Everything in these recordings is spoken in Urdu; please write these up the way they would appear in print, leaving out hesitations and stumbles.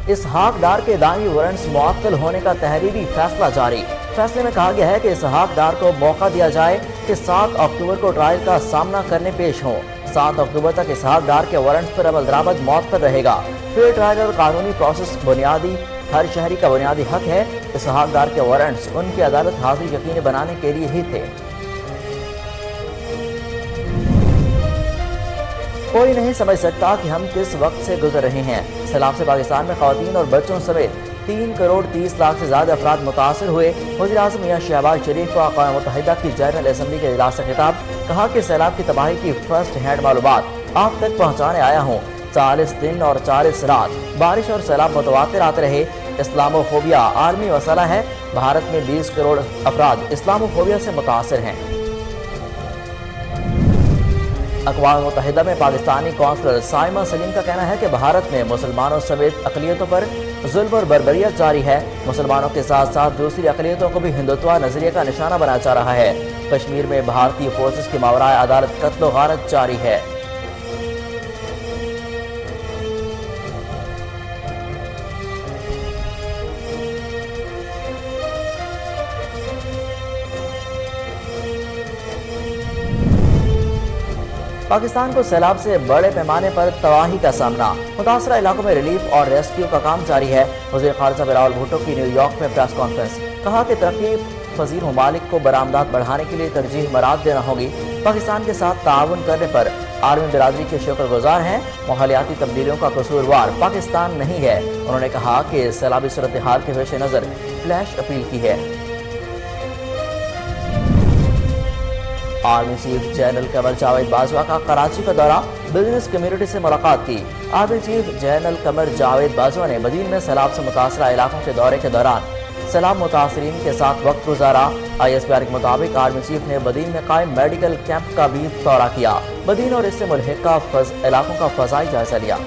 اسحاق ڈار کے دائمی وارنٹس معطل ہونے کا تحریری فیصلہ جاری۔ فیصلے میں کہا گیا ہے کہ اسحاق ڈار کو موقع دیا جائے کہ 7 اکتوبر کو ٹرائل کا سامنا کرنے پیش ہوں۔ 7 اکتوبر تک اسحاق ڈار کے وارنٹس پر عمل درآمد معطل رہے گا۔ فیئر ٹرائل اور قانونی پروسیس بنیادی ہر شہری کا بنیادی حق ہے۔ اسحاق ڈار کے وارنٹس ان کی عدالت حاضری یقینی بنانے کے لیے ہی تھے۔ کوئی نہیں سمجھ سکتا کہ ہم کس وقت سے گزر رہے ہیں۔ سیلاب سے پاکستان میں خواتین اور بچوں سمیت 3 کروڑ 30 لاکھ سے زیادہ افراد متاثر ہوئے۔ وزیر اعظم میاں شہباز شریف کو اقوام متحدہ کی جنرل اسمبلی کے اجلاس سے خطاب، کہا کہ سیلاب کی تباہی کی فرسٹ ہینڈ معلومات آپ تک پہنچانے آیا ہوں۔ 40 دن اور 40 رات بارش اور سیلاب متواتر آتے رہے۔ اسلامو فوبیا عالمی مسئلہ ہے۔ بھارت میں 20 کروڑ افراد اسلامو فوبیا سے متاثر ہیں۔ اقوام متحدہ میں پاکستانی کونسلر سائمہ سلیم کا کہنا ہے کہ بھارت میں مسلمانوں سمیت اقلیتوں پر ظلم اور بربریت جاری ہے۔ مسلمانوں کے ساتھ ساتھ دوسری اقلیتوں کو بھی ہندوتوا نظریے کا نشانہ بنایا جا رہا ہے۔ کشمیر میں بھارتی فورسز کی ماورائے عدالت قتل و غارت جاری ہے۔ پاکستان کو سیلاب سے بڑے پیمانے پر تباہی کا سامنا، متاثرہ علاقوں میں ریلیف اور ریسکیو کا کام جاری ہے۔ وزیر خارجہ بلاول بھٹو کی نیو یارک میں پریس کانفرنس، کہا کہ ترقی پذیر ممالک کو برآمدات بڑھانے کے لیے ترجیح مراد دینا ہوگی۔ پاکستان کے ساتھ تعاون کرنے پر عالمی برادری کے شکر گزار ہیں۔ ماحولیاتی تبدیلیوں کا قصوروار پاکستان نہیں ہے۔ انہوں نے کہا کہ سیلابی صورتحال کے پیش نظر فلیش اپیل کی ہے۔ Army chief general Qamar Javed Bajwa کا کراچی کا دورہ، بزنس کمیونٹی سے ملاقات کی۔ Army chief general Qamar Javed Bajwa نے بدین میں سیلاب سے متاثرہ علاقوں کے دورے کے دوران سیلاب متاثرین کے ساتھ وقت گزارا۔ ISPR کے مطابق آرمی چیف نے بدین میں قائم میڈیکل کیمپ کا بھی دورہ کیا۔ بدین اور اس سے ملحقہ علاقوں کا فضائی جائزہ لیا۔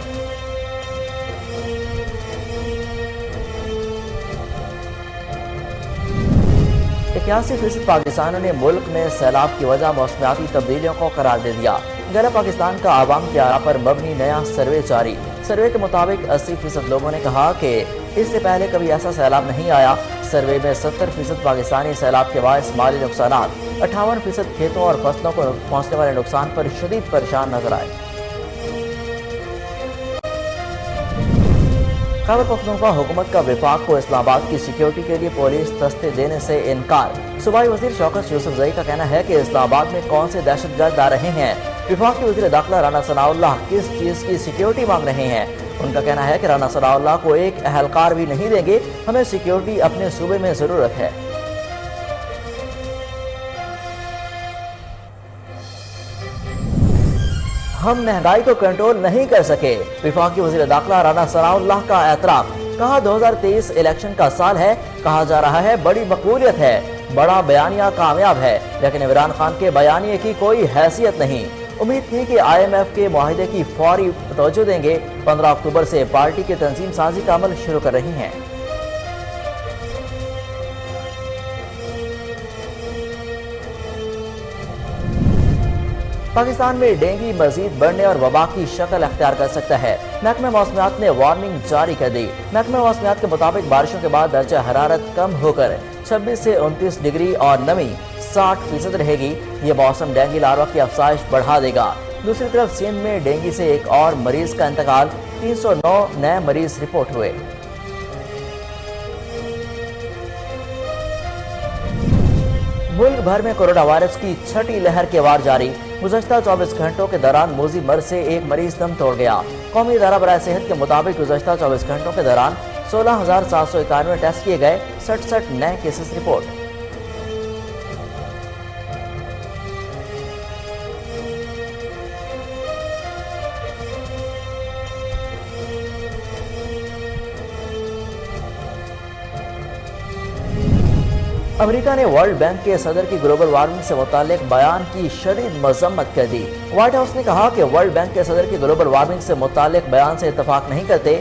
81% پاکستانیوں نے ملک میں سیلاب کی وجہ موسمیاتی تبدیلیوں کو قرار دے دیا۔ غیر پاکستان کا عوام کی آراء پر مبنی نیا سروے جاری۔ سروے کے مطابق 80% لوگوں نے کہا کہ اس سے پہلے کبھی ایسا سیلاب نہیں آیا۔ سروے میں 70% پاکستانی سیلاب کے باعث مالی نقصانات، 58% کھیتوں اور فصلوں کو پہنچنے والے نقصان پر شدید پریشان نظر آئے۔ خیبر پختونخوا حکومت کا وفاق کو اسلام آباد کی سیکیورٹی کے لیے پولیس دستے دینے سے انکار۔ صوبائی وزیر شوکت یوسف زئی کا کہنا ہے کہ اسلام آباد میں کون سے دہشت گرد آ رہے ہیں۔ وفاقی وزیر داخلہ رانا ثناء اللہ کس چیز کی سیکیورٹی مانگ رہے ہیں۔ ان کا کہنا ہے کہ رانا ثناء اللہ کو ایک اہلکار بھی نہیں دیں گے، ہمیں سیکیورٹی اپنے صوبے میں ضرورت ہے۔ ہم مہنگائی کو کنٹرول نہیں کر سکے، وفاقی وزیر داخلہ رانا ثناء اللہ کا اعتراف۔ کہا 2023 الیکشن کا سال ہے، کہا جا رہا ہے بڑی مقبولیت ہے، بڑا بیانیہ کامیاب ہے، لیکن عمران خان کے بیانیے کی کوئی حیثیت نہیں۔ امید تھی کہ IMF کے معاہدے کی فوری توجہ دیں گے۔ 15 اکتوبر سے پارٹی کے تنظیم سازی کا عمل شروع کر رہی ہیں۔ پاکستان میں ڈینگی مزید بڑھنے اور وبا کی شکل اختیار کر سکتا ہے۔ محکمہ موسمیات نے وارننگ جاری کر دی۔ محکمہ موسمیات کے مطابق بارشوں کے بعد درجہ حرارت کم ہو کر 26 سے 29 ڈگری اور نمی 60% رہے گی۔ یہ موسم ڈینگی لاروا کی افزائش بڑھا دے گا۔ دوسری طرف سندھ میں ڈینگی سے ایک اور مریض کا انتقال، 309 نئے مریض رپورٹ ہوئے۔ ملک بھر میں کورونا وائرس کی چھٹی لہر کے وار جاری۔ گزشتہ 24 گھنٹوں کے دوران موذی مرض سے ایک مریض دم توڑ گیا۔ قومی ادارہ برائے صحت کے مطابق گزشتہ 24 گھنٹوں کے دوران 16,791 ٹیسٹ کیے گئے، 67 نئے کیسز رپورٹ۔ امریکہ نے ورلڈ بینک کے صدر کی گلوبل وارمنگ سے متعلق بیان کی شدید مذمت کر دی۔ وائٹ ہاؤس نے کہا کہ ورلڈ بینک کے صدر کی گلوبل وارمنگ سے متعلق بیان سے اتفاق نہیں کرتے۔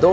2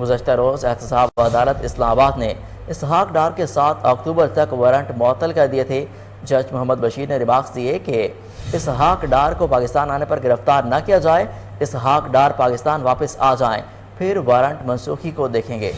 گزشتہ روز احتساب عدالت اسلام آباد نے اسحاق ڈار کے 7 اکتوبر تک وارنٹ معطل کر دیے تھے۔ جج محمد بشیر نے ریمارکس دیے کہ اسحاق ڈار کو پاکستان آنے پر گرفتار نہ کیا جائے، اسحاق ڈار پاکستان واپس آ جائیں، پھر وارنٹ منسوخی کو دیکھیں گے۔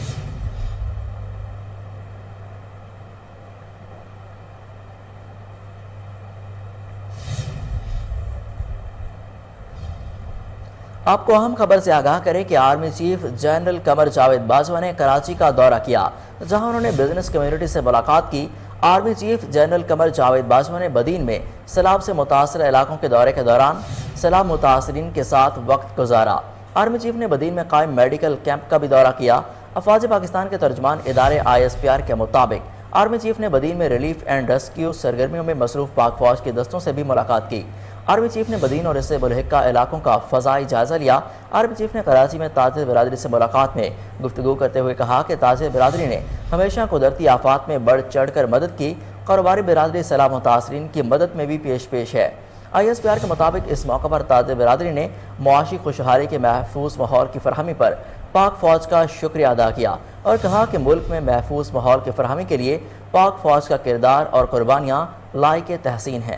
آپ کو اہم خبر سے آگاہ کریں کہ army chief general Qamar Javed Bajwa نے کراچی کا دورہ کیا، جہاں انہوں نے بزنس کمیونٹی سے ملاقات کی۔ Army chief general Qamar Javed Bajwa نے بدین میں سیلاب سے متاثرہ علاقوں کے دورے کے دوران سیلاب متاثرین کے ساتھ وقت گزارا۔ آرمی چیف نے بدین میں قائم میڈیکل کیمپ کا بھی دورہ کیا۔ افواج پاکستان کے ترجمان ادارے ISPR کے مطابق آرمی چیف نے بدین میں ریلیف اینڈ ریسکیو سرگرمیوں میں مصروف پاک فوج کے دستوں سے بھی ملاقات کی۔ آرمی چیف نے بدین اور اس سے ملحقہ علاقوں کا فضائی جائزہ لیا۔ آرمی چیف نے کراچی میں تاجر برادری سے ملاقات میں گفتگو کرتے ہوئے کہا کہ تاجر برادری نے ہمیشہ قدرتی آفات میں بڑھ چڑھ کر مدد کی، کاروباری برادری سیلاب متاثرین کی مدد میں بھی پیش ہے۔ ISPR کے مطابق اس موقع پر تاجر برادری نے معاشی خوشحالی کے محفوظ ماحول کی فراہمی پر پاک فوج کا شکریہ ادا کیا اور کہا کہ ملک میں محفوظ ماحول کی فراہمی کے لیے پاک فوج کا کردار اور قربانیاں لائق تحسین ہیں۔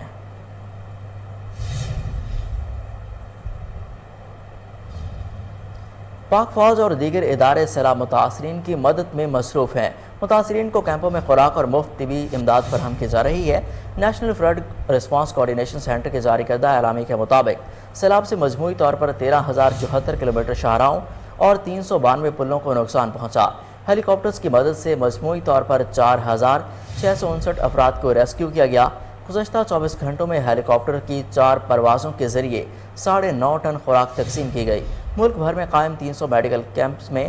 پاک فوج اور دیگر ادارے سیلاب متاثرین کی مدد میں مصروف ہیں۔ متاثرین کو کیمپوں میں خوراک اور مفت طبی امداد فراہم کی جا رہی ہے۔ National flood response coordination centre کے جاری کردہ اعلامیہ کے مطابق سیلاب سے مجموعی طور پر 13,074 کلومیٹر شاہراہوں اور 392 پلوں کو نقصان پہنچا۔ ہیلی کاپٹرز کی مدد سے مجموعی طور پر 4,659 افراد کو ریسکیو کیا گیا۔ گزشتہ 24 گھنٹوں میں ہیلی کاپٹر کی 4 پروازوں کے ذریعے 9.5 ٹن خوراک تقسیم کی گئی۔ ملک بھر میں قائم 300 میڈیکل کیمپس میں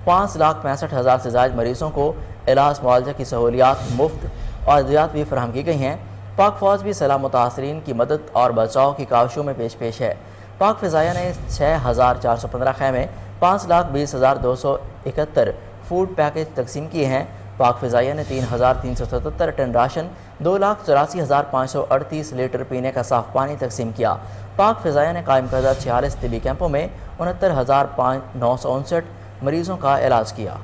5,65,000 سے زائد مریضوں کو علاج معالجہ کی سہولیات، مفت اور ادویات بھی فراہم کی گئی ہیں۔ پاک فوج بھی سیلاب متاثرین کی مدد اور بچاؤ کی کاوشوں میں پیش ہے۔ پاک فضائیہ نے 6,415 خیمے، 5,20,271 فوڈ پیکج تقسیم کیے ہیں۔ پاک فضائیہ نے 3,377 ٹن راشن، 2,84,538 لیٹر پینے کا صاف پانی تقسیم کیا۔ پاک فضائیہ نے قائم کردہ 46 طبی کیمپوں میں 69,959 مریضوں کا علاج کیا۔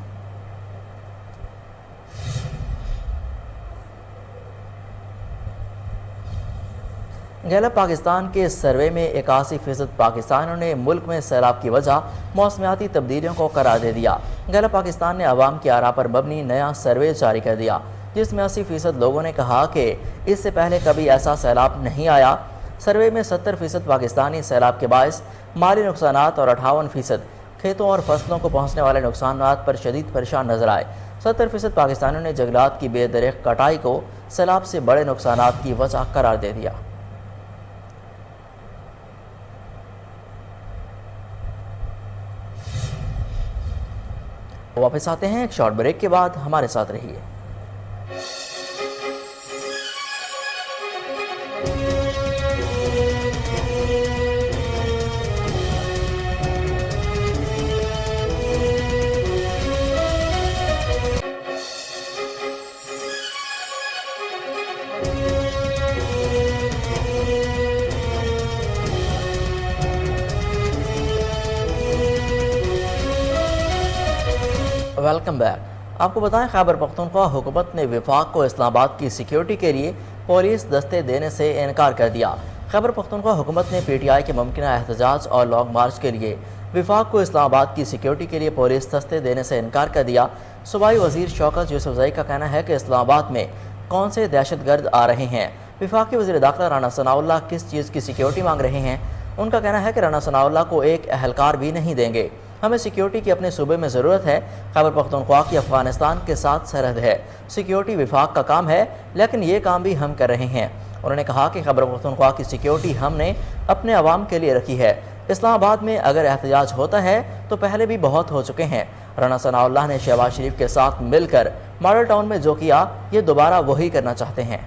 گیلپ پاکستان کے سروے میں 81% پاکستانیوں نے ملک میں سیلاب کی وجہ موسمیاتی تبدیلیوں کو قرار دے دیا۔ گیلپ پاکستان نے عوام کی آراء پر مبنی نیا سروے جاری کر دیا، جس میں 80% لوگوں نے کہا کہ اس سے پہلے کبھی ایسا سیلاب نہیں آیا۔ سروے میں 70% پاکستانی سیلاب کے باعث مالی نقصانات اور 58% کھیتوں اور فصلوں کو پہنچنے والے نقصانات پر شدید پریشان نظر آئے۔ 70% پاکستانیوں نے جنگلات کی بے درخت کٹائی کو سیلاب سے بڑے نقصانات کی وجہ قرار دے دیا۔ واپس آتے ہیں ایک شارٹ بریک کے بعد، ہمارے ساتھ رہیے۔ Welcome back. آپ کو بتائیں، خیبر پختونخوا حکومت نے وفاق کو اسلام آباد کی سیکیورٹی کے لیے پولیس دستے دینے سے انکار کر دیا۔ خیبر پختونخوا حکومت نے PTI کے ممکنہ احتجاج اور لانگ مارچ کے لیے وفاق کو اسلام آباد کی سیکیورٹی کے لیے پولیس دستے دینے سے انکار کر دیا۔ صوبائی وزیر شوکت یوسفزئی کا کہنا ہے کہ اسلام آباد میں کون سے دہشت گرد آ رہے ہیں۔ وفاقی وزیر داخلہ رانا ثناءاللہ کس چیز کی سیکیورٹی مانگ رہے ہیں؟ ان کا کہنا ہے کہ رانا ثناءاللہ کو ایک اہلکار بھی نہیں دیں گے۔ ہمیں سیکیورٹی کی اپنے صوبے میں ضرورت ہے۔ خیبر پختونخوا کی افغانستان کے ساتھ سرحد ہے، سیکیورٹی وفاق کا کام ہے، لیکن یہ کام بھی ہم کر رہے ہیں۔ انہوں نے کہا کہ خیبر پختونخوا کی سیکیورٹی ہم نے اپنے عوام کے لیے رکھی ہے۔ اسلام آباد میں اگر احتجاج ہوتا ہے تو پہلے بھی بہت ہو چکے ہیں۔ رانا ثناءاللہ نے شہباز شریف کے ساتھ مل کر ماڈل ٹاؤن میں جو کیا، یہ دوبارہ وہی کرنا چاہتے ہیں۔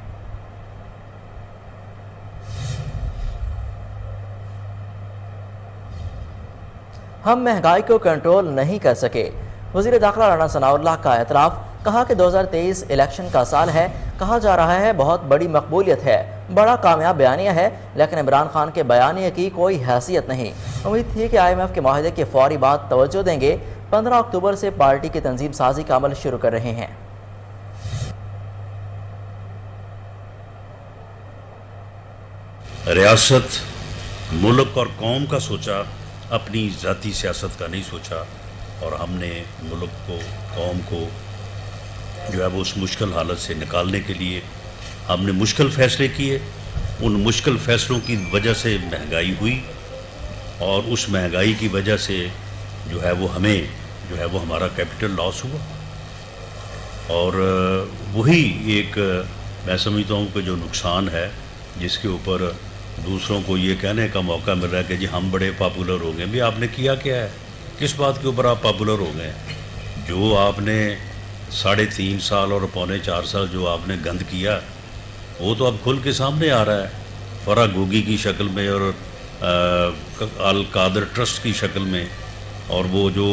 ہم مہنگائی کو کنٹرول نہیں کر سکے، وزیر داخلہ رانا ثناءاللہ کا اعتراف۔ کہا کہ 2023 الیکشن کا سال ہے، کہا جا رہا ہے بہت بڑی مقبولیت ہے، بڑا کامیاب بیانیہ ہے، لیکن عمران خان کے بیانیے کی کوئی حیثیت نہیں۔ امید تھی کہ IMF کے معاہدے کے فوری بعد توجہ دیں گے۔ 15 اکتوبر سے پارٹی کی تنظیم سازی کا عمل شروع کر رہے ہیں۔ ریاست، ملک اور قوم کا سوچا، اپنی ذاتی سیاست کا نہیں سوچا، اور ہم نے ملک کو، قوم کو جو ہے وہ اس مشکل حالت سے نکالنے کے لیے ہم نے مشکل فیصلے کیے۔ ان مشکل فیصلوں کی وجہ سے مہنگائی ہوئی، اور اس مہنگائی کی وجہ سے جو ہے وہ ہمیں جو ہے وہ ہمارا کیپٹل لاس ہوا، اور وہی ایک میں سمجھتا ہوں کہ جو نقصان ہے، جس کے اوپر دوسروں کو یہ کہنے کا موقع مل رہا ہے کہ جی ہم بڑے پاپولر ہو گئے۔ بھی آپ نے کیا کیا ہے؟ کس بات کے اوپر آپ پاپولر ہو گئے؟ جو آپ نے 3.5 سال اور 4.25 سال جو آپ نے گند کیا، وہ تو اب کھل کے سامنے آ رہا ہے، فرا گوگی کی شکل میں اور القادر ٹرسٹ کی شکل میں، اور وہ جو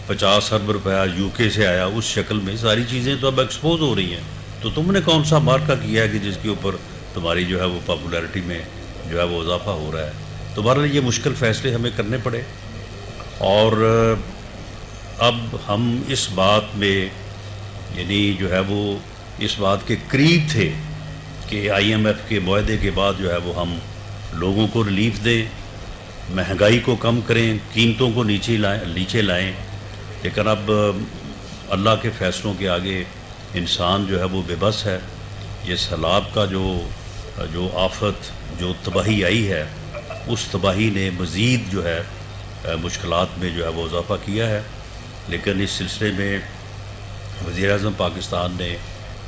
50 ارب روپیہ UK سے آیا اس شکل میں، ساری چیزیں تو اب ایکسپوز ہو رہی ہیں۔ تو تم نے کون سا مارکہ کیا ہے کہ جس کے اوپر تمہاری جو ہے وہ پاپولیرٹی میں جو ہے وہ اضافہ ہو رہا ہے؟ تو بہرحال یہ مشکل فیصلے ہمیں کرنے پڑے، اور اب ہم اس بات میں یعنی جو ہے وہ اس بات کے قریب تھے کہ IMF کے معاہدے کے بعد جو ہے وہ ہم لوگوں کو ریلیف دیں، مہنگائی کو کم کریں، قیمتوں کو نیچے لائیں، لیکن اب اللہ کے فیصلوں کے آگے انسان جو ہے وہ بے بس ہے۔ یہ سیلاب کا جو آفت، جو تباہی آئی ہے، اس تباہی نے مزید جو ہے مشکلات میں جو ہے وہ اضافہ کیا ہے، لیکن اس سلسلے میں وزیر اعظم پاکستان نے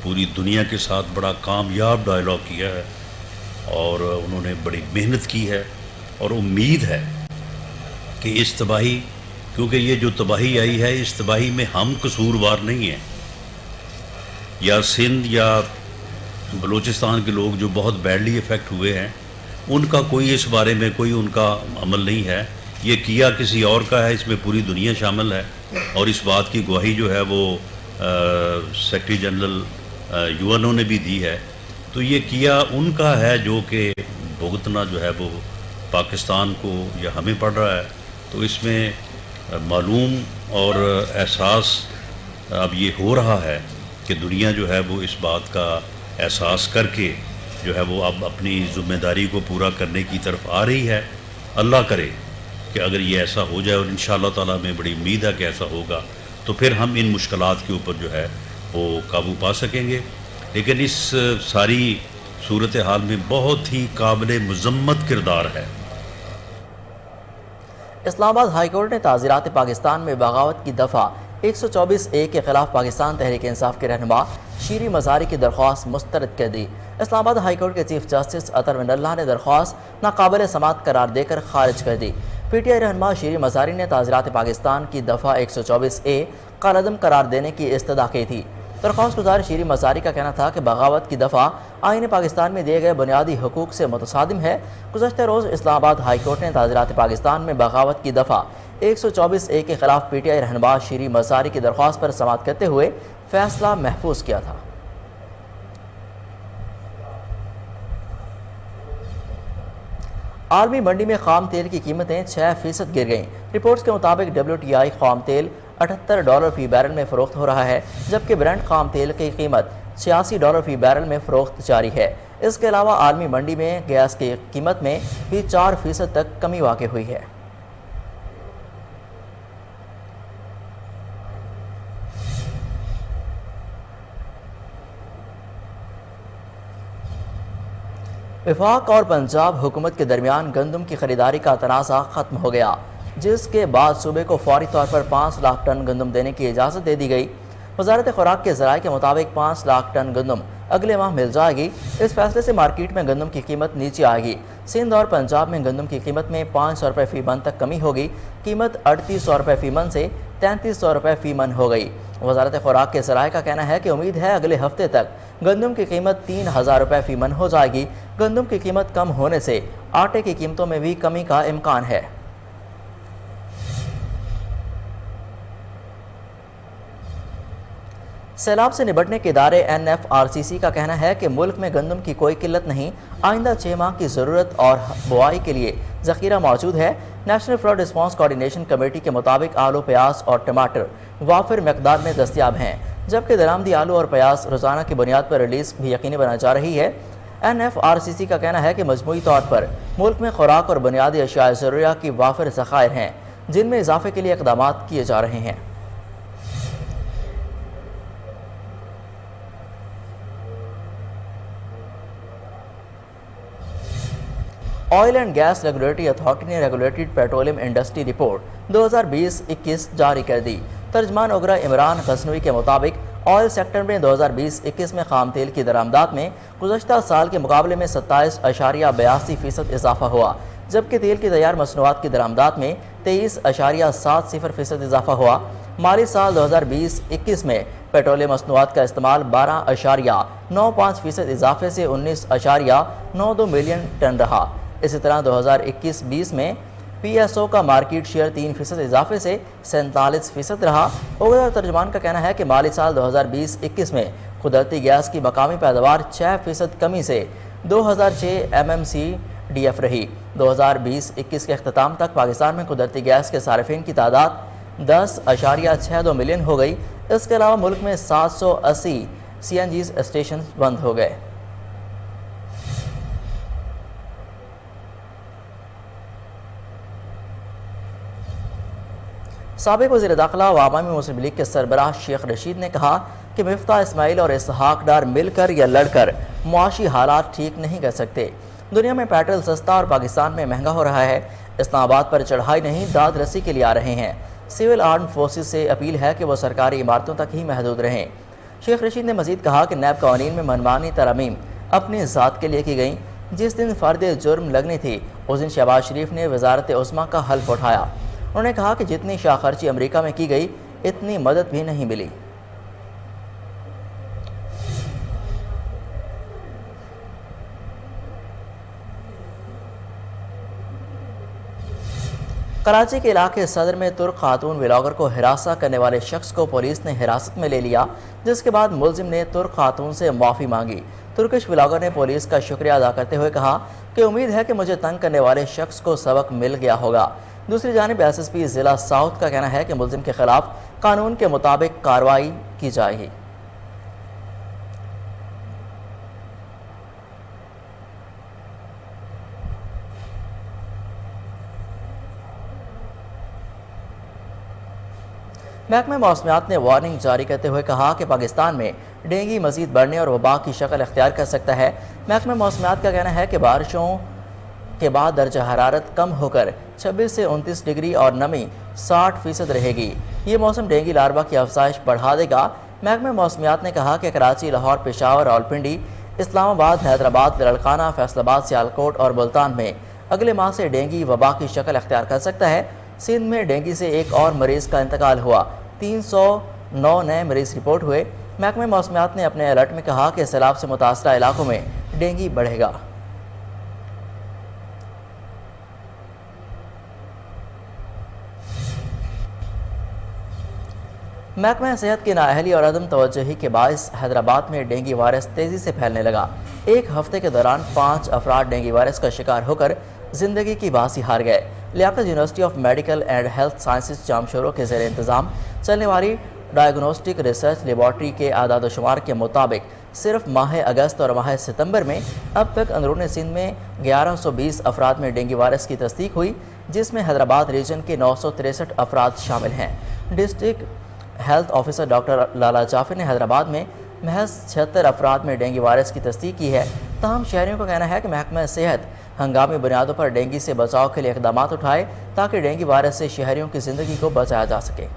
پوری دنیا کے ساتھ بڑا کامیاب ڈائلاگ کیا ہے، اور انہوں نے بڑی محنت کی ہے، اور امید ہے کہ اس تباہی، کیونکہ یہ جو تباہی آئی ہے، اس تباہی میں ہم قصوروار نہیں ہیں، یا سندھ یا بلوچستان کے لوگ جو بہت بیڈلی افیکٹ ہوئے ہیں، ان کا کوئی اس بارے میں کوئی ان کا عمل نہیں ہے، یہ کیا کسی اور کا ہے، اس میں پوری دنیا شامل ہے، اور اس بات کی گواہی جو ہے وہ سیکرٹری جنرل UNO نے بھی دی ہے۔ تو یہ کیا ان کا ہے جو کہ بھگتنا جو ہے وہ پاکستان کو یا ہمیں پڑ رہا ہے۔ تو اس میں معلوم اور احساس اب یہ ہو رہا ہے کہ دنیا جو ہے وہ اس بات کا احساس کر کے جو ہے وہ اب اپنی ذمہ داری کو پورا کرنے کی طرف آ رہی ہے۔ اللہ کرے کہ اگر یہ ایسا ہو جائے، اور انشاءاللہ تعالیٰ میں بڑی امید ہے کہ ایسا ہوگا، تو پھر ہم ان مشکلات کے اوپر جو ہے وہ قابو پا سکیں گے۔ لیکن اس ساری صورتحال میں بہت ہی قابل مذمت کردار ہے۔ اسلام آباد ہائی کورٹ نے تعزیرات پاکستان میں بغاوت کی دفعہ 124A کے خلاف پاکستان تحریک انصاف کے رہنما شیری مزاری کی درخواست مسترد کر دی۔ اسلام آباد ہائی کورٹ کے چیف جسٹس اطہر من اللہ نے درخواست ناقابل سماعت قرار دے کر خارج کر دی۔ PTI رہنما شیری مزاری نے تعزیرات پاکستان کی دفعہ 124A کالعدم قرار دینے کی استدعا کی تھی۔ درخواست گزار شیری مزاری کا کہنا تھا کہ بغاوت کی دفعہ آئین پاکستان میں دیے گئے بنیادی حقوق سے متصادم ہے۔ گزشتہ روز اسلام آباد ہائی کورٹ نے تعزیرات پاکستان میں بغاوت کی دفعہ 124A کے خلاف PTI رہنما شیری مزاری کی درخواست پر سماعت کرتے ہوئے فیصلہ محفوظ کیا تھا۔ عالمی منڈی میں خام تیل کی قیمتیں 6% گر گئیں۔ رپورٹس کے مطابق WTI خام تیل $78 فی بیرل میں فروخت ہو رہا ہے، جبکہ برنٹ خام تیل کی قیمت $86 فی بیرل میں فروخت جاری ہے۔ اس کے علاوہ عالمی منڈی میں گیس کی قیمت میں بھی 4% تک کمی واقع ہوئی ہے۔ وفاق اور پنجاب حکومت کے درمیان گندم کی خریداری کا تنازع ختم ہو گیا، جس کے بعد صوبے کو فوری طور پر 5 لاکھ ٹن گندم دینے کی اجازت دے دی گئی۔ وزارت خوراک کے ذرائع کے مطابق 5 لاکھ ٹن گندم اگلے ماہ مل جائے گی۔ اس فیصلے سے مارکیٹ میں گندم کی قیمت نیچے آئے گی۔ سندھ اور پنجاب میں گندم کی قیمت میں 500 روپے فی من تک کمی ہوگی۔ قیمت 3800 روپے فی من سے 3300 روپے فی من ہو گئی۔ وزارت خوراک کے ذرائع کا کہنا ہے کہ امید ہے اگلے ہفتے تک گندم کی قیمت 3000 روپے فی من ہو جائے گی۔ گندم کی قیمت کم ہونے سے آٹے کی قیمتوں میں بھی کمی کا امکان ہے۔ سیلاب سے نبٹنے کے ادارے NFRCC کا کہنا ہے کہ ملک میں گندم کی کوئی قلت نہیں، آئندہ 6 ماہ کی ضرورت اور بوائی کے لیے ذخیرہ موجود ہے۔ National flood response coordination committee کے مطابق آلو، پیاز اور ٹماٹر وافر مقدار میں دستیاب ہیں، جبکہ درآمدی آلو اور پیاز روزانہ کی بنیاد پر ریلیز بھی یقینی بنائی جا رہی ہے۔ NFRCC کا کہنا ہے کہ مجموعی طور پر ملک میں خوراک اور بنیادی اشیاء ضروریہ کی وافر ذخائر ہیں، جن میں اضافے کے لیے اقدامات کیے جا رہے ہیں۔ Oil and gas regulatory authority نے ریگولیٹڈ پیٹرولیم انڈسٹری رپورٹ 2020-21 جاری کر دی۔ ترجمان اگرا عمران غزنوی کے مطابق آئل سیکٹر میں 2020-21 میں خام تیل کی درآمدات میں گزشتہ سال کے مقابلے میں 27.82% اضافہ ہوا، جبکہ تیل کی تیار مصنوعات کی درآمدات میں 23.70% اضافہ ہوا۔ مالی سال 2020-21 میں پیٹرولیم مصنوعات کا استعمال 12.95% اضافے سے 19.92 ملین ٹن رہا۔ اسی طرح 2021-20 میں PSO کا مارکیٹ شیئر 3% اضافے سے 47% رہا۔ اگرا ترجمان کا کہنا ہے کہ مالی سال 2020-21 میں قدرتی گیس کی مقامی پیداوار 6% کمی سے 2006 MMCDF رہی۔ 2020-21 کے اختتام تک پاکستان میں قدرتی گیس کے صارفین کی تعداد 10.62 ملین ہو گئی۔ اس کے علاوہ ملک میں 780 CNG اسٹیشن بند ہو گئے۔ سابق وزیر داخلہ و عوامی مسلم لیگ کے سربراہ شیخ رشید نے کہا کہ مفتاح اسماعیل اور اسحاق ڈار مل کر یا لڑ کر معاشی حالات ٹھیک نہیں کر سکتے۔ دنیا میں پیٹرول سستا اور پاکستان میں مہنگا ہو رہا ہے۔ اسلام آباد پر چڑھائی نہیں، داد رسی کے لیے آ رہے ہیں۔ سول آرم فورسز سے اپیل ہے کہ وہ سرکاری عمارتوں تک ہی محدود رہیں۔ شیخ رشید نے مزید کہا کہ نیب قوانین میں منمانی ترامیم اپنی ذات کے لیے کی گئیں۔ جس دن فرد جرم لگنی تھی اس دن شہباز شریف نے وزارت عظمیٰ کا حلف اٹھایا۔ انہوں نے کہا کہ جتنی شاہ خرچی امریکہ میں کی گئی اتنی مدد بھی نہیں ملی۔ کراچی کے علاقے صدر میں ترک خاتون ولاگر کو ہراساں کرنے والے شخص کو پولیس نے حراست میں لے لیا، جس کے بعد ملزم نے ترک خاتون سے معافی مانگی۔ ترکش ولاگر نے پولیس کا شکریہ ادا کرتے ہوئے کہا کہ امید ہے کہ مجھے تنگ کرنے والے شخص کو سبق مل گیا ہوگا۔ دوسری جانب SSP ضلع ساؤتھ کا کہنا ہے کہ ملزم کے خلاف قانون کے مطابق کارروائی کی جائے گی۔ محکمہ موسمیات نے وارننگ جاری کرتے ہوئے کہا کہ پاکستان میں ڈینگی مزید بڑھنے اور وبا کی شکل اختیار کر سکتا ہے۔ محکمہ موسمیات کا کہنا ہے کہ بارشوں کے بعد درجہ حرارت کم ہو کر 26 سے 29 ڈگری اور نمی 60% رہے گی۔ یہ موسم ڈینگی لاروا کی افزائش بڑھا دے گا۔ محکمہ موسمیات نے کہا کہ کراچی، لاہور، پشاور، راولپنڈی، اسلام آباد، حیدرآباد، لڑکانہ، فیصل آباد، سیالکوٹ اور ملتان میں اگلے ماہ سے ڈینگی وبا کی شکل اختیار کر سکتا ہے۔ سندھ میں ڈینگی سے ایک اور مریض کا انتقال ہوا، 309 نئے مریض رپورٹ ہوئے۔ محکمہ موسمیات نے اپنے الرٹ میں کہا کہ سیلاب سے متاثرہ علاقوں میں ڈینگی بڑھے گا۔ محکمہ صحت کی نااہلی اور عدم توجہی کے باعث حیدرآباد میں ڈینگی وائرس تیزی سے پھیلنے لگا۔ ایک ہفتے کے دوران 5 افراد ڈینگی وائرس کا شکار ہو کر زندگی کی باسی ہار گئے۔ Liaquat university of medical and health sciences Jamshoro کے زیر انتظام چلنے والی ڈائگنوسٹک ریسرچ لیبارٹری کے اعداد و شمار کے مطابق صرف ماہ اگست اور ماہ ستمبر میں اب تک اندرون سندھ میں 1120 افراد میں ڈینگی وائرس کی تصدیق ہوئی، جس میں حیدرآباد ریجن کے 963 افراد شامل ہیں۔ ڈسٹرکٹ ہیلتھ آفیسر ڈاکٹر لالا جعفر نے حیدرآباد میں محض 76 افراد میں ڈینگی وائرس کی تصدیق کی ہے۔ تاہم شہریوں کا کہنا ہے کہ محکمہ صحت ہنگامی بنیادوں پر ڈینگی سے بچاؤ کے لیے اقدامات اٹھائے تاکہ ڈینگی وائرس سے شہریوں کی زندگی کو بچایا جا سکے۔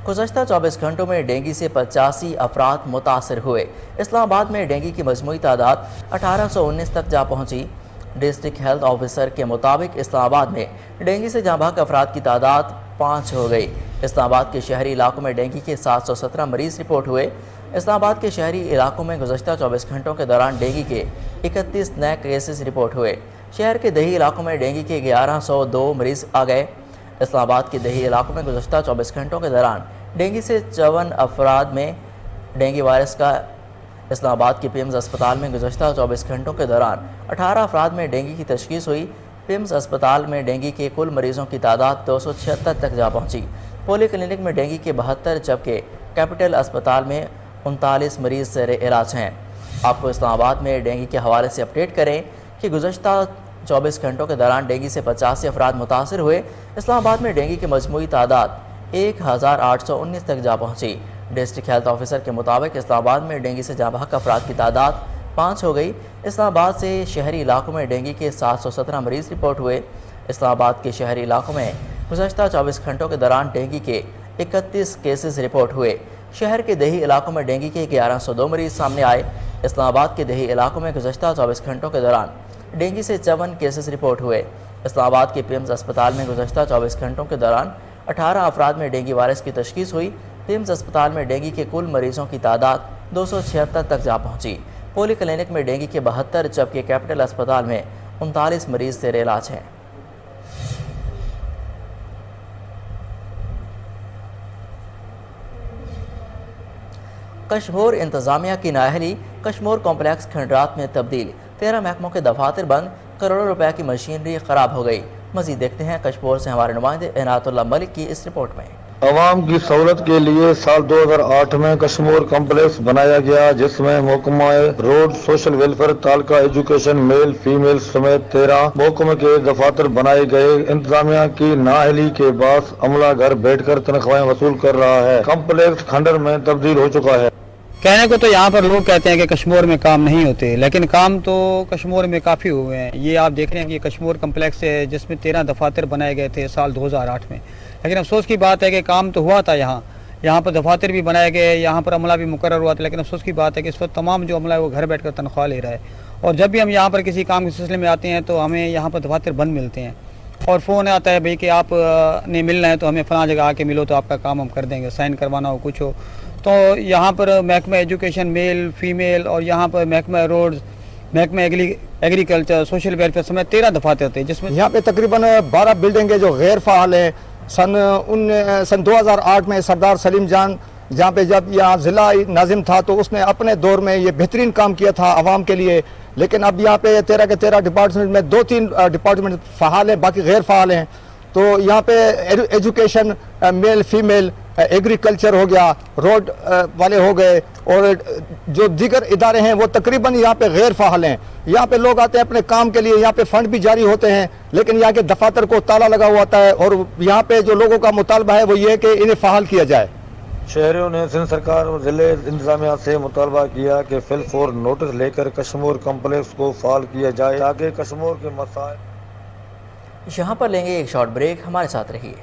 گزشتہ 24 گھنٹوں میں ڈینگی سے 85 افراد متاثر ہوئے۔ اسلام آباد میں ڈینگی کی مجموعی تعداد 1819 تک جا پہنچی۔ ڈسٹرکٹ ہیلتھ آفیسر کے مطابق اسلام آباد میں ڈینگی سے جاں بحق افراد کی تعداد 5 ہو گئی۔ اسلام آباد کے شہری علاقوں میں ڈینگی کے 717 مریض رپورٹ ہوئے۔ اسلام آباد کے شہری علاقوں میں گزشتہ 24 گھنٹوں کے دوران ڈینگی کے 31 نئے کیسز رپورٹ ہوئے۔ شہر کے دیہی علاقوں میں ڈینگی کے 1102 مریض آ گئے۔ اسلام آباد کے دیہی علاقوں میں گزشتہ 24 گھنٹوں کے دوران ڈینگی سے 54 افراد میں ڈینگی وائرس کا اسلام آباد کے پیمز اسپتال میں گزشتہ 24 گھنٹوں کے دوران 18 افراد میں ڈینگی کی تشخیص ہوئی۔ پیمز اسپتال میں ڈینگی کے کل مریضوں کی تعداد 276 تک جا پہنچی۔ پولی کلینک میں ڈینگی کے 72 جبکہ کیپٹل اسپتال میں 39 مریض زیر علاج ہیں۔ آپ کو اسلام آباد میں ڈینگی کے حوالے سے اپڈیٹ کریں کہ گزشتہ 24 گھنٹوں کے دوران ڈینگی سے 85 افراد متاثر ہوئے۔ اسلام آباد میں ڈینگی کی مجموعی تعداد 1819 تک جا پہنچی۔ ڈسٹرکٹ ہیلتھ آفیسر کے مطابق اسلام آباد میں ڈینگی سے جاں بحق افراد کی تعداد 5 ہو گئی۔ اسلام آباد سے شہری علاقوں میں ڈینگی کے 717 مریض رپورٹ ہوئے۔ اسلام آباد کے شہری علاقوں میں گزشتہ 24 گھنٹوں کے دوران ڈینگی کے 31 کیسز رپورٹ ہوئے۔ شہر کے دیہی علاقوں میں ڈینگی کے 1102 مریض سامنے آئے۔ اسلام آباد کے دیہی علاقوں میں گزشتہ 24 گھنٹوں کے دوران ڈینگی سے 54 کیسز رپورٹ ہوئے۔ اسلام آباد کے پیمز اسپتال میں گزشتہ 24 گھنٹوں کے دوران 18 افراد میں ڈینگی وائرس کی تشخیص ہوئی۔ پیمز اسپتال میں ڈینگی کے کل مریضوں کی تعداد 276 تک جا پہنچی۔ پولی کلینک میں ڈینگی کے 72 جبکہ کیپٹل اسپتال میں 39 مریض زیر علاج ہیں۔ کشمور انتظامیہ کی نااہلی، کشمور کمپلیکس کھنڈرات میں تبدیل، 13 محکموں کے دفاتر بند، کروڑوں روپے کی مشینری خراب ہو گئی۔ مزید دیکھتے ہیں کشمور سے ہمارے نمائندے عنایت اللہ ملک کی اس رپورٹ میں۔ عوام کی سہولت کے لیے سال 2008 میں کشمور کمپلیکس بنایا گیا، جس میں محکمہ road, social welfare, taluka education, male female سمیت 13 محکمے کے دفاتر بنائے گئے۔ انتظامیہ کی نااہلی کے باعث عملہ گھر بیٹھ کر تنخواہیں وصول کر رہا ہے۔ کمپلیکس کھنڈر میں تبدیل ہو چکا ہے۔ کہنے کو تو یہاں پر لوگ کہتے ہیں کہ کشمور میں کام نہیں ہوتے، لیکن کام تو کشمور میں کافی ہوئے ہیں۔ یہ آپ دیکھ رہے ہیں کہ کشمور کمپلیکس ہے جس میں 13 دفاتر بنائے گئے تھے سال 2008 میں، لیکن افسوس کی بات ہے کہ کام تو ہوا تھا یہاں پر دفاتر بھی بنائے گئے، یہاں پر عملہ بھی مقرر ہوا تھا، لیکن افسوس کی بات ہے کہ اس وقت تمام جو عملہ ہے وہ گھر بیٹھ کر تنخواہ لے رہا ہے، اور جب بھی ہم یہاں پر کسی کام کے سلسلے میں آتے ہیں تو ہمیں یہاں پر دفاتر بند ملتے ہیں، اور فون آتا ہے بھئی کہ آپ نے ملنا ہے تو ہمیں فلاں جگہ آ کے ملو تو آپ کا کام ہم کر دیں گے، سائن کروانا ہو کچھ ہو۔ تو یہاں پر محکمہ ایجوکیشن، میل فیمیل، اور یہاں پر محکمہ روڈ، محکمہ ایگریکلچر، سوشل ویلفیئر سمیت 13 دفاتر تھے، جس میں یہاں پہ تقریباً 12 بلڈنگیں جو غیر فعال ہیں۔ سن 2008 میں سردار سلیم جان جہاں پہ جب یہاں ضلع ناظم تھا تو اس نے اپنے دور میں یہ بہترین کام کیا تھا عوام کے لیے، لیکن اب یہاں پہ 13 کے 13 ڈپارٹمنٹ میں 2-3 ڈپارٹمنٹ فعال ہیں، باقی غیر فعال ہیں۔ تو یہاں پہ ایجوکیشن، میل فیمیل، ایگریکلچر ہو گیا، روڈ والے ہو گئے، اور جو دیگر ادارے ہیں وہ تقریباً یہاں پہ غیر فعال ہیں۔ یہاں پہ لوگ آتے ہیں اپنے کام کے لیے، یہاں پہ فنڈ بھی جاری ہوتے ہیں، لیکن یہاں کے دفاتر کو تالا لگا ہوا ہوتا ہے، اور یہاں پہ جو لوگوں کا مطالبہ ہے وہ یہ ہے کہ انہیں فعال کیا جائے۔ شہریوں نے سندھ سرکار اور ضلع انتظامیہ سے مطالبہ کیا کہ فی الفور نوٹس لے کر کشمور کمپلیکس کو فعال کیا جائے تاکہ کشمور کے مسائل۔ یہاں پر لیں گے ایک شارٹ بریک، ہمارے ساتھ رہیے۔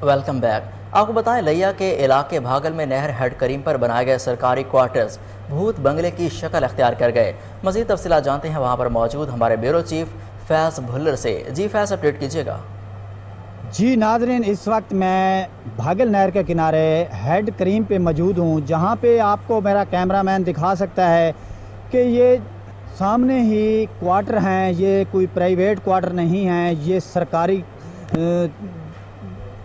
Welcome back. آپ کو بتائیں لیا کے علاقے بھاگل میں نہر ہیڈ کریم پر بنائے گئے سرکاری کوارٹرز بھوت بنگلے کی شکل اختیار کر گئے۔ مزید تفصیلات جانتے ہیں وہاں پر موجود ہمارے بیورو چیف فیض بھلر سے۔ جی فیض، اپڈیٹ کیجیے گا۔ جی ناظرین، اس وقت میں بھاگل نہر کے کنارے ہیڈ کریم پہ موجود ہوں، جہاں پہ آپ کو میرا کیمرہ مین دکھا سکتا ہے کہ یہ سامنے ہی کوارٹر ہیں، یہ کوئی پرائیویٹ کوارٹر نہیں ہیں، یہ سرکاری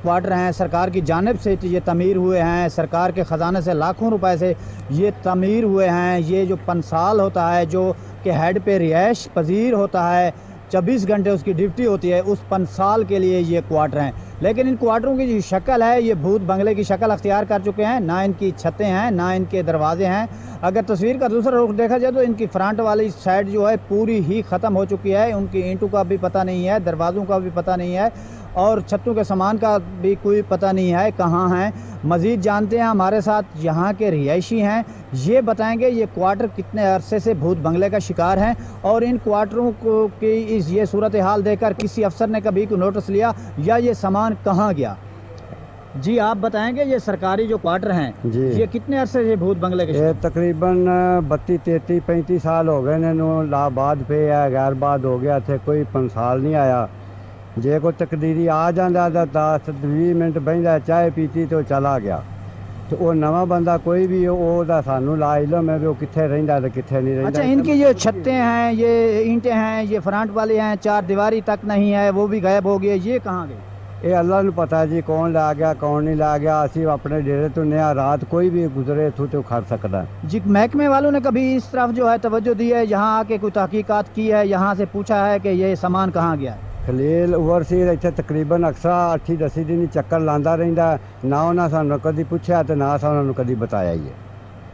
کوارٹر ہیں، سرکار کی جانب سے یہ تعمیر ہوئے ہیں، سرکار کے خزانے سے لاکھوں روپے سے یہ تعمیر ہوئے ہیں۔ یہ جو پنسال ہوتا ہے جو کہ ہیڈ پہ رہائش پذیر ہوتا ہے، 24 گھنٹے اس کی ڈیوٹی ہوتی ہے، اس پنسال کے لیے یہ کوارٹر ہیں، لیکن ان کوارٹروں کی جو شکل ہے یہ بھوت بنگلے کی شکل اختیار کر چکے ہیں۔ نہ ان کی چھتیں ہیں، نہ ان کے دروازے ہیں۔ اگر تصویر کا دوسرا رخ دیکھا جائے تو ان کی فرنٹ والی سائڈ جو ہے پوری ہی ختم ہو چکی ہے، ان کی اینٹوں کا بھی پتہ نہیں ہے، دروازوں کا بھی پتہ نہیں ہے، اور چھتوں کے سامان کا بھی کوئی پتہ نہیں ہے کہاں ہیں۔ مزید جانتے ہیں ہمارے ساتھ یہاں کے رہائشی ہیں، یہ بتائیں گے یہ کوارٹر کتنے عرصے سے بھوت بنگلے کا شکار ہیں، اور ان کوارٹروں کی یہ صورتحال دیکھ کر کسی افسر نے کبھی کوئی نوٹس لیا یا یہ سامان کہاں گیا؟ جی آپ بتائیں گے یہ سرکاری جو کوارٹر ہیں جی یہ کتنے عرصے سے بھوت بنگلے کے یہ تقریباً 32 33 35 سال ہو گئے انہوں لاباد پہ ہے غیر باد ہو گیا تھے کوئی 5 سال نہیں آیا جے کو تقدیری آ جانا 10 20 منٹ بہندا چائے پیتی تو چلا گیا تو وہ نواں بندہ کوئی بھی وہ سانو لا علم ہے وہ کتنے رہندا تے کتنے نہیں رہندا. اچھا ان کی یہ چھتیں ہیں یہ اینٹیں ہیں یہ فرنٹ والی ہیں 4 دیواری تک نہیں ہے وہ بھی غائب ہو گئی یہ کہاں گئی؟ یہ اللہ نے پتہ جی کون لا گیا کون نہیں لا گیا اسی اپنے ڈیرے تو نیا رات کوئی بھی گزرے تو کھڑ سکتا ہے. جی محکمے والوں نے کبھی اس طرف جو ہے توجہ دی ہے یہاں آ کے کوئی تحقیقات کی ہے یہاں سے پوچھا ہے کہ یہ سامان کہاں گیا ہے؟ خلیل اوورسیز اتنے تقریباً اکثر 8-10 دن چکر لاندہ رہندا نہ انہاں سانوں کدی پوچھا تے نہ سانوں کدی بتایا ہی ہے.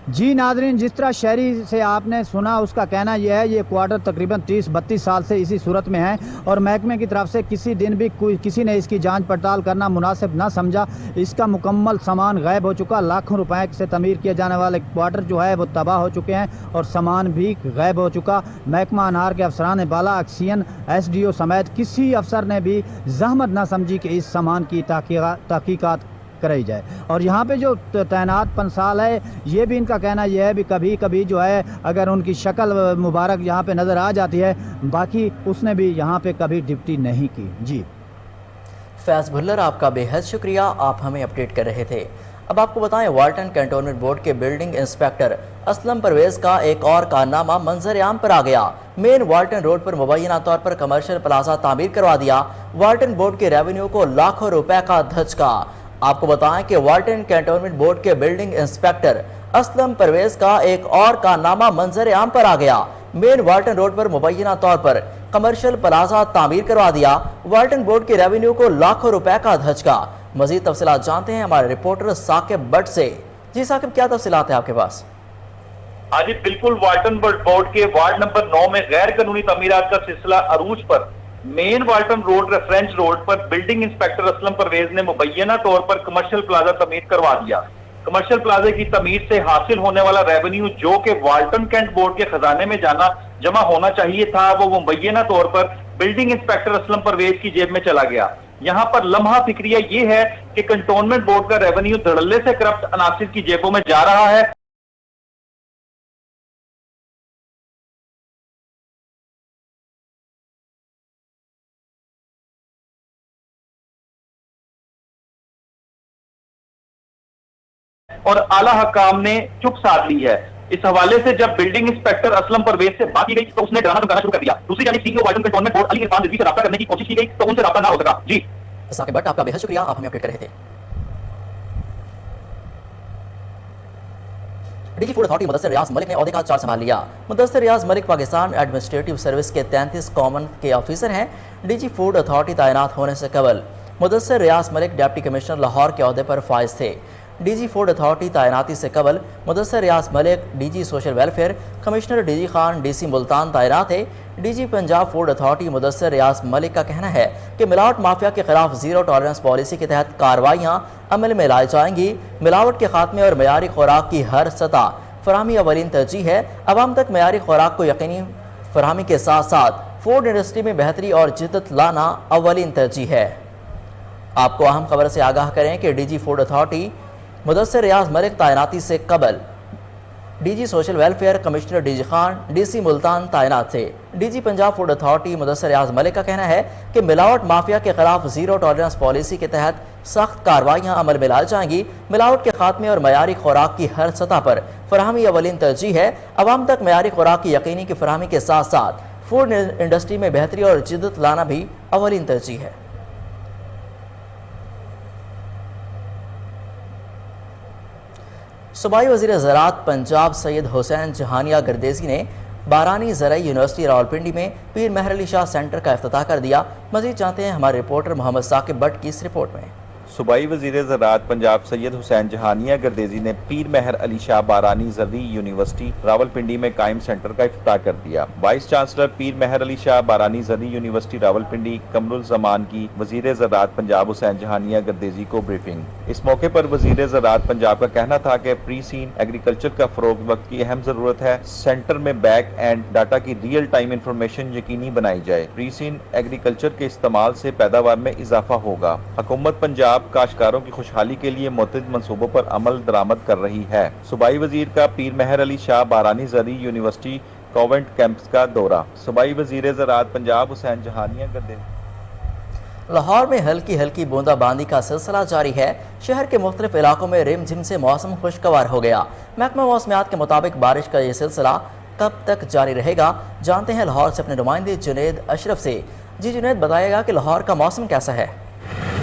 جی ناظرین جس طرح شہری سے آپ نے سنا اس کا کہنا یہ ہے یہ کوارٹر تقریباً 30-32 سال سے اسی صورت میں ہے اور محکمے کی طرف سے کسی دن بھی کسی نے اس کی جانچ پڑتال کرنا مناسب نہ سمجھا. اس کا مکمل سامان غائب ہو چکا لاکھوں روپے سے تعمیر کیے جانے والے کوارٹر جو ہے وہ تباہ ہو چکے ہیں اور سامان بھی غائب ہو چکا. محکمہ انہار کے افسران بالا اکسین SDO سمیت کسی افسر نے بھی زحمت نہ سمجھی کہ اس سامان کی تحقیقات کرائی جائے. اور یہاں پہ جو تعینات پنسال ہے یہ بھی ان کا کہنا یہ ہے بھی کبھی کبھی جو ہے اگر ان کی شکل مبارک یہاں پہ نظر آ جاتی ہے باقی اس نے بھی یہاں پہ کبھی ڈپٹی نہیں کی. جی فیض بھلر آپ کا بے حد شکریہ آپ ہمیں اپڈیٹ کر رہے تھے. اب آپ کو بتائیں والٹن کینٹونمنٹ بورڈ کے بلڈنگ انسپیکٹر اسلم پرویز کا ایک اور کارنامہ منظر عام پر آ گیا. مین والٹن روڈ پر مبینہ طور پر کمرشل پلازا تعمیر کروا دیا. والٹن بورڈ کے ریونیو کو لاکھوں روپے کا دھچکا. آپ کو بتائیں کہ والٹن کینٹونمنٹ بورڈ کے بلڈنگ انسپیکٹر اسلم پرویز کا ایک اور کارنامہ منظر عام پر آ گیا. مین والٹن روڈ پر مبینہ طور پر کمرشل پلازا تعمیر کروا دیا. والٹن بورڈ کے ریونیو کو لاکھوں روپے کا دھچکا. مزید تفصیلات جانتے ہیں ہمارے رپورٹر ثاقب بٹ سے. جی ثاقب کیا تفصیلات ہیں آپ کے پاس؟ آج بالکل والٹن بورڈ کے وارڈ نمبر 9 میں غیر قانونی تعمیرات کا سلسلہ عروج پر مین والٹن روڈ ریفرنس روڈ پر بلڈنگ انسپیکٹر اسلم پرویز نے مبینہ طور پر کمرشل پلازا تعمیر کروا دیا. کمرشل پلازے کی تعمیر سے حاصل ہونے والا ریونیو جو کہ والٹن کینٹ بورڈ کے خزانے میں جمع ہونا چاہیے تھا وہ مبینہ طور پر بلڈنگ انسپیکٹر اسلم پرویز کی جیب میں چلا گیا. یہاں پر لمحہ فکریہ یہ ہے کہ کنٹونمنٹ بورڈ کا ریونیو دھڑلے سے کرپٹ عناصر کی جیبوں میں جا رہا ہے. اور اعلیٰ حکام نے چپ ساتھ لی ہے. اس حوالے سے جب بلڈنگ انسپیکٹر اسلم پرویز سے بات کی گئی تو اس نے ڈرانا دھمکانا شروع کر دیا. دوسری جانب CEO والٹن کنٹونمنٹ بورڈ علی عرفان رضوی سے رابطہ کرنے کی کوشش کی گئی تو ان سے رابطہ نہ ہو سکا. جی ثاقب بٹ آپ کا بے حد شکریہ آپ ہمیں اپڈیٹ کر رہے تھے. D G food authority Mudassar Riaz Malik نے عہدے کا چارج سنبھال لیا. مدثر ریاض ملک پاکستان ایڈمنسٹریٹو سروس کے 33 کامن کے آفیسر ہیں. ڈی جی فوڈ اتھارٹی تعینات ہونے سے قبل مدثر ریاض ملک ڈپٹی کمشنر لاہور کے عہدے پر فائز تھے. ڈی جی فوڈ اتھارٹی تعیناتی سے قبل Mudassar Riaz Malik D G social welfare commissioner D G Khan D C Multan تعینات ہے. D G Punjab food authority Mudassar Riaz Malik کا کہنا ہے کہ ملاوٹ مافیا کے خلاف زیرو ٹالرنس پالیسی کے تحت کارروائیاں عمل میں لائی جائیں گی. ملاوٹ کے خاتمے اور معیاری خوراک کی ہر سطح فراہمی اولین ترجیح ہے. عوام تک معیاری خوراک کو یقینی فراہمی کے ساتھ ساتھ فوڈ انڈسٹری میں بہتری اور جدت لانا اولین ترجیح ہے. آپ کو اہم خبر سے آگاہ کریں کہ D G food authority Mudassar Riaz Malik تعیناتی سے قبل D G social welfare commissioner D G Khan D C Multan تعینات تھے. D G Punjab food authority Mudassar Riaz Malik کا کہنا ہے کہ ملاوٹ مافیا کے خلاف زیرو ٹالرنس پالیسی کے تحت سخت کارروائیاں عمل میں لائی جائیں گی. ملاوٹ کے خاتمے اور معیاری خوراک کی ہر سطح پر فراہمی اولین ترجیح ہے. عوام تک معیاری خوراک کی یقینی کی فراہمی کے ساتھ ساتھ فوڈ انڈسٹری میں بہتری اور جدت لانا بھی اولین ترجیح ہے. صوبائی وزیر زراعت پنجاب سید حسین جہانیہ گردیزی نے بارانی زرعی یونیورسٹی راولپنڈی میں پیر مہر علی شاہ سینٹر کا افتتاح کر دیا. مزید جانتے ہیں ہمارے رپورٹر محمد ثاقب بٹ کی اس رپورٹ میں. صوبائی وزیر زراعت پنجاب سید حسین جہانیہ گردیزی نے پیر مہر علی شاہ بارانی زرعی یونیورسٹی راولپنڈی میں قائم سینٹر کا افتتاح کر دیا. وائس چانسلر پیر مہر علی شاہ بارانی زرعی یونیورسٹی راولپنڈی قمر الزمان کی وزیر زراعت پنجاب حسین جہانیہ گردیزی کو بریفنگ. اس موقع پر وزیر زراعت پنجاب کا کہنا تھا کہ پری سین ایگریکلچر کا فروغ وقت کی اہم ضرورت ہے. سینٹر میں بیک اینڈ ڈاٹا کی ریئل ٹائم انفارمیشن یقینی بنائی جائے. پری سین ایگریکلچر کے استعمال سے پیداوار میں اضافہ ہوگا. حکومت پنجاب کاشتکاروں کی خوشحالی کے لیے متعدد منصوبوں پر عمل درآمد کر رہی ہے۔ صوبائی وزیر کا پیر مہر علی شاہ بارانی زرعی یونیورسٹی کانوینٹ کیمپس کا دورہ۔ صوبائی وزیر زراعت پنجاب حسین جہانیہ گردیزی لاہور میں ہلکی ہلکی بوندا باندی کا سلسلہ جاری ہے۔ شہر کے مختلف علاقوں میں رم جھم سے موسم خوشگوار ہو گیا۔ محکمہ موسمیات کے مطابق بارش کا یہ سلسلہ کب تک جاری رہے گا، جانتے ہیں لاہور سے اپنے نمائندے جنید اشرف سے۔ جی جنید، بتائے گا کہ لاہور کا موسم کیسا ہے؟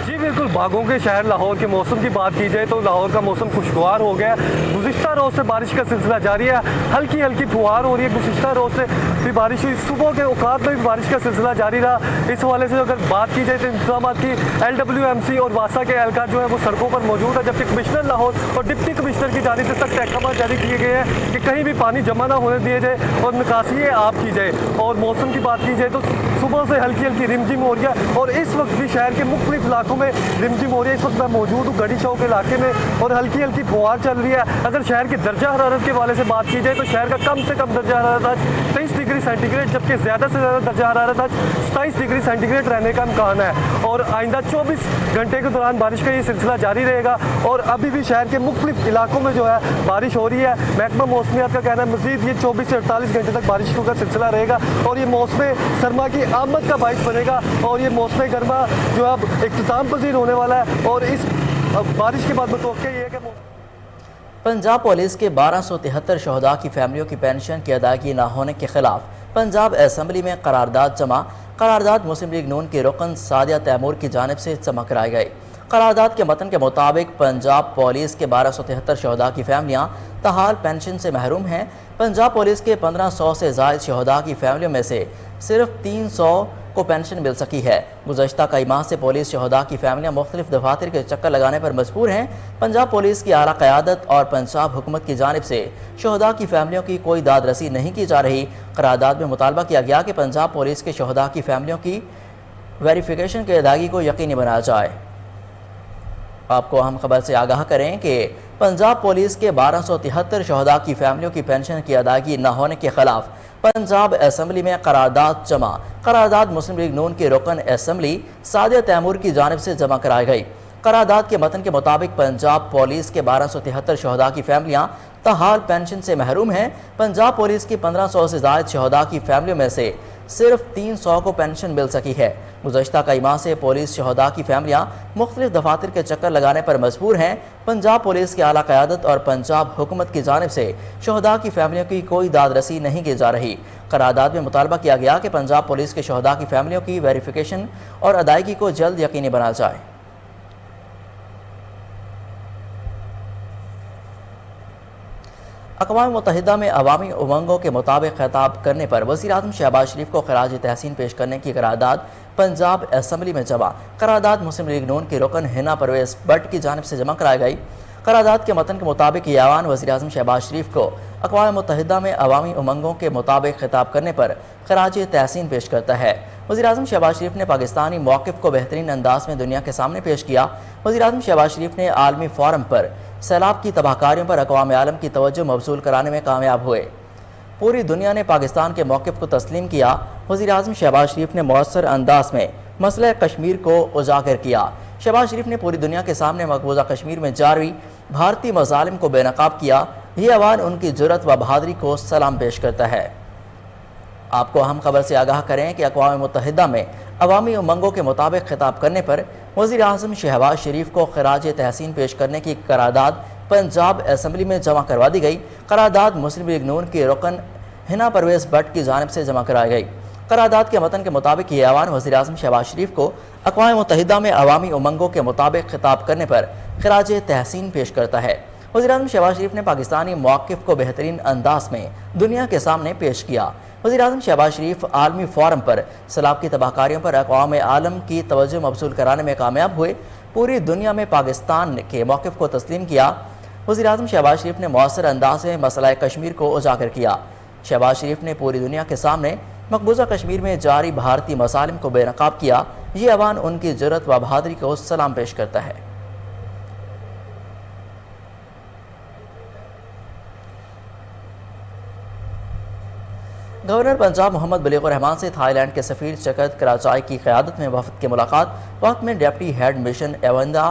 جی بالکل، باغوں کے شہر لاہور کے موسم کی بات کی جائے تو لاہور کا موسم خوشگوار ہو گیا ہے۔ گزشتہ روز سے بارش کا سلسلہ جاری ہے، ہلکی ہلکی پھوار ہو رہی ہے۔ گزشتہ روز سے بھی بارش ہوئی، صبح کے اوقات میں بھی بارش کا سلسلہ جاری رہا۔ اس حوالے سے اگر بات کی جائے تو انتظامات کی LWMC اور واسا کے اہلکار جو ہے وہ سڑکوں پر موجود ہے، جبکہ کمشنر لاہور اور ڈپٹی کمشنر کی جانب سے سخت احکامات جاری کیے گئے ہیں کہ کہیں بھی پانی جمع نہ ہونے دیا جائے اور نکاسی آب کی جائے۔ اور موسم کی بات کی جائے تو صبح سے ہلکی ہلکی رمجم ہو رہی ہے اور اس وقت بھی شہر کے مختلف علاقوں میں رمجم ہو رہی ہے۔ اس وقت میں موجود ہوں گڑی چوک علاقے میں اور ہلکی ہلکی پھوار چل رہی ہے۔ اگر شہر کی درجہ حرارت کے حوالے سے بات کی جائے تو شہر کا کم سے کم درجہ حرارت آج 23 ڈگری سینٹی گریڈ، جبکہ زیادہ سے زیادہ درجہ حرارت آج 27 ڈگری سینٹی گریڈ رہنے کا امکان ہے۔ اور آئندہ 24 گھنٹے کے دوران بارش کا یہ سلسلہ جاری رہے گا اور ابھی بھی شہر کے مختلف علاقوں میں جو ہے بارش ہو رہی ہے۔ محکمہ موسمیات کا کہنا ہے مزید یہ 24 سے 48 گھنٹے تک بارش کا سلسلہ رہے گا اور یہ موسم سرما کی آمد کا باعث بنے گا اور یہ موسم گرما جو اب اختتام پذیر ہونے والا ہے۔ اور اس بارش کے بعد متوقع یہ ہے کہ پنجاب پولیس کے 1273 شہداء کی فیملیوں کی پینشن کی ادائیگی نہ ہونے کے خلاف پنجاب اسمبلی میں قرارداد جمع۔ قرارداد مسلم لیگ نون کے رکن سعدیہ تیمور کی جانب سے جمع کرائی گئی۔ قرارداد کے متن کے مطابق پنجاب پولیس کے 1273 شہداء کی فیملیاں تاحال پینشن سے محروم ہیں۔ پنجاب پولیس کے 1500 سے زائد شہداء کی فیملیوں میں سے صرف 300 کو پینشن مل سکی ہے۔ گزشتہ کئی ماہ سے پولیس شہداء کی فیملیاں مختلف دفاتر کے چکر لگانے پر مجبور ہیں۔ پنجاب پولیس کی اعلیٰ قیادت اور پنجاب حکومت کی جانب سے شہداء کی فیملیوں کی کوئی داد رسی نہیں کی جا رہی۔ قرارداد میں مطالبہ کیا گیا کہ پنجاب پولیس کے شہداء کی فیملیوں کی ویریفیکیشن کی ادائیگی کو یقینی بنایا جائے۔ آپ کو اہم خبر سے آگاہ کریں کہ پنجاب پولیس کے 1273 شہداء کی فیملیوں کی پینشن کی ادائیگی نہ ہونے کے خلاف پنجاب اسمبلی میں قرارداد جمع۔ قرارداد مسلم لیگ نون کے رکن اسمبلی سعدیہ تیمور کی جانب سے جمع کرائی گئی۔ قرارداد کے متن کے مطابق پنجاب پولیس کے 1273 شہداء کی فیملیاں تاحال پینشن سے محروم ہیں۔ پنجاب پولیس کی 1500 سے زائد شہداء کی فیملیوں میں سے صرف 300 کو پینشن مل سکی ہے۔ گزشتہ کئی ماہ سے پولیس شہداء کی فیملیاں مختلف دفاتر کے چکر لگانے پر مجبور ہیں۔ پنجاب پولیس کی اعلیٰ قیادت اور پنجاب حکومت کی جانب سے شہداء کی فیملیوں کی کوئی داد رسی نہیں کی جا رہی۔ قرارداد میں مطالبہ کیا گیا کہ پنجاب پولیس کے شہداء کی فیملیوں کی ویریفیکیشن اور ادائیگی کو جلد یقینی بنایا جائے۔ اقوام متحدہ میں عوامی امنگوں کے مطابق خطاب کرنے پر وزیر اعظم شہباز شریف کو خراج تحسین پیش کرنے کی قرارداد پنجاب اسمبلی میں جمع۔ قرارداد مسلم لیگ نون کی رکن حنا پرویز بٹ کی جانب سے جمع کرائی گئی۔ قرارداد کے متن کے مطابق یہ ایوان وزیر اعظم شہباز شریف کو اقوام متحدہ میں عوامی امنگوں کے مطابق خطاب کرنے پر خراج تحسین پیش کرتا ہے۔ وزیر اعظم شہباز شریف نے پاکستانی موقف کو بہترین انداز میں دنیا کے سامنے پیش کیا۔ وزیر اعظم شہباز شریف نے عالمی فورم پر سیلاب کی تباہ کاریوں پر اقوام عالم کی توجہ مبذول کرانے میں کامیاب ہوئے۔ پوری دنیا نے پاکستان کے موقف کو تسلیم کیا۔ وزیر اعظم شہباز شریف نے مؤثر انداز میں مسئلہ کشمیر کو اجاگر کیا۔ شہباز شریف نے پوری دنیا کے سامنے مقبوضہ کشمیر میں جاری بھارتی مظالم کو بے نقاب کیا۔ یہ ایوان ان کی جرأت و بہادری کو سلام پیش کرتا ہے۔ آپ کو اہم خبر سے آگاہ کریں کہ اقوام متحدہ میں عوامی امنگوں کے مطابق خطاب کرنے پر وزیر اعظم شہباز شریف کو خراج تحسین پیش کرنے کی قرارداد پنجاب اسمبلی میں جمع کروا دی گئی۔ قرارداد مسلم لیگ نون کی رکن حنا پرویز بٹ کی جانب سے جمع کرائی گئی۔ قرارداد کے متن کے مطابق یہ ایوان وزیر اعظم شہباز شریف کو اقوام متحدہ میں عوامی امنگوں کے مطابق خطاب کرنے پر خراج تحسین پیش کرتا ہے۔ وزیر اعظم شہباز شریف نے پاکستانی موقف کو بہترین انداز میں دنیا کے سامنے پیش کیا۔ وزیر اعظم شہباز شریف عالمی فورم پر سیلاب کی تباہ کاریوں پر اقوام عالم کی توجہ مبذول کرانے میں کامیاب ہوئے۔ پوری دنیا میں پاکستان کے موقف کو تسلیم کیا۔ وزیر اعظم شہباز شریف نے مؤثر انداز میں مسئلہ کشمیر کو اجاگر کیا۔ شہباز شریف نے پوری دنیا کے سامنے مقبوضہ کشمیر میں جاری بھارتی مظالم کو بے نقاب کیا۔ یہ ایوان ان کی جرأت و بہادری کو سلام پیش کرتا ہے۔ گورنر پنجاب محمد بلیغ الرحمان سے تھائی لینڈ کے سفیر چکت کراچائی کی قیادت میں وفد کی ملاقات۔ وقت میں ڈپٹی ہیڈ مشن ایوندا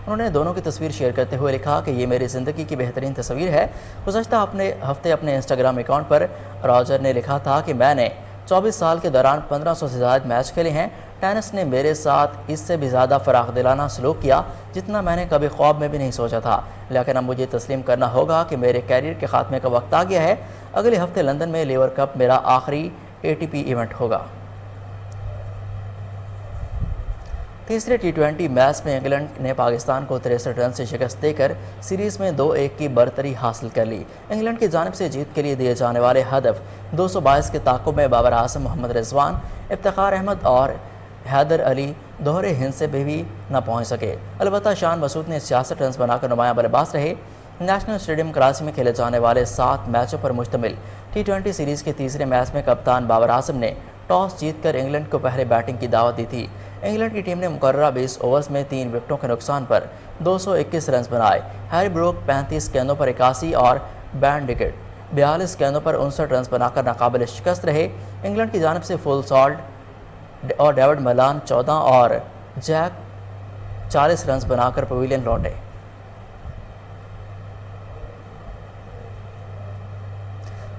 انہوں نے دونوں کی تصویر شیئر کرتے ہوئے لکھا کہ یہ میری زندگی کی بہترین تصویر ہے۔ گزشتہ ہفتے اپنے انسٹاگرام اکاؤنٹ پر راجر نے لکھا تھا کہ میں نے 24 سال کے دوران 1500 سے زائد میچ کھیلے ہیں۔ ٹینس نے میرے ساتھ اس سے بھی زیادہ فراخ دلانہ سلوک کیا جتنا میں نے کبھی خواب میں بھی نہیں سوچا تھا، لیکن اب مجھے تسلیم کرنا ہوگا کہ میرے کیریئر کے خاتمے کا وقت آ گیا ہے۔ اگلے ہفتے لندن میں لیور کپ میرا آخری ATP ایونٹ ہوگا۔ تیسرے T20 میچ میں انگلینڈ نے پاکستان کو 63 رن سے شکست دے کر سیریز میں 2-1 کی برتری حاصل کر لی۔ انگلینڈ کی جانب سے جیت کے لیے دیے جانے والے ہدف 222 کے تعاقب میں بابر اعظم، محمد رضوان، افتخار احمد اور حیدر علی دوہرے ہند سے بھی نہ پہنچ سکے۔ البتہ شان مسعود نے 66 رنز بنا کر نمایاں بلے باز رہے۔ نیشنل اسٹیڈیم کراچی میں کھیلے جانے والے 7 میچوں پر مشتمل T20 سیریز کے تیسرے میچ میں کپتان بابر اعظم نے ٹاس جیت کر انگلینڈ کو پہلے بیٹنگ کی دعوت دی تھی۔ انگلینڈ کی ٹیم نے مقررہ 20 اوورز میں 3 وکٹوں کے نقصان پر 221 رنز بنائے۔ ہیری بروک 35 گیندوں پر 81 اور بین ڈکٹ 42 گیندوں پر 59 رنز بنا کر ناقابل شکست رہے۔ انگلینڈ کی جانب سے فل سالٹ اور ڈیوڈ ملان 14 اور جیک 40 رنز بنا کر پویلین لوٹے۔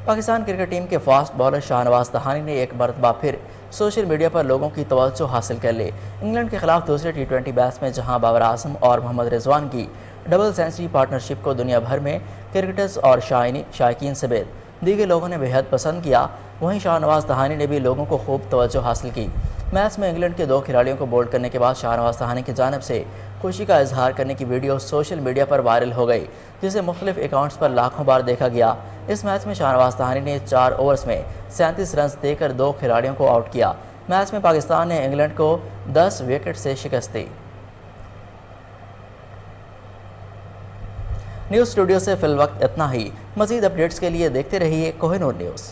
پاکستان کرکٹ ٹیم کے فاسٹ بالر شاہنواز تہانی نے ایک مرتبہ پھر سوشل میڈیا پر لوگوں کی توجہ حاصل کر لی۔ انگلینڈ کے خلاف دوسرے T20 میچ میں جہاں بابر اعظم اور محمد رضوان کی ڈبل سینچری پارٹنرشپ کو دنیا بھر میں کرکٹرز اور شائقین سمیت دیگر لوگوں نے بے حد پسند کیا، وہیں شاہنواز تہانی نے بھی لوگوں کو خوب توجہ حاصل کی۔ میچ میں انگلینڈ کے 2 کھلاڑیوں کو بولڈ کرنے کے بعد شاہنواز تہانی کی جانب سے خوشی کا اظہار کرنے کی ویڈیو سوشل میڈیا پر وائرل ہو گئی، جسے مختلف اکاؤنٹس پر لاکھوں بار دیکھا گیا۔ اس میچ میں شاہنواز تہانی نے 4 اوورز میں 37 رنز دے کر 2 کھلاڑیوں کو آؤٹ کیا۔ میچ میں پاکستان نے انگلینڈ کو 10 وکٹ سے شکست دی۔ نیوز اسٹوڈیو سے فی الوقت اتنا ہی۔ مزید اپڈیٹس کے لیے دیکھتے رہیے کوہ نور نیوز۔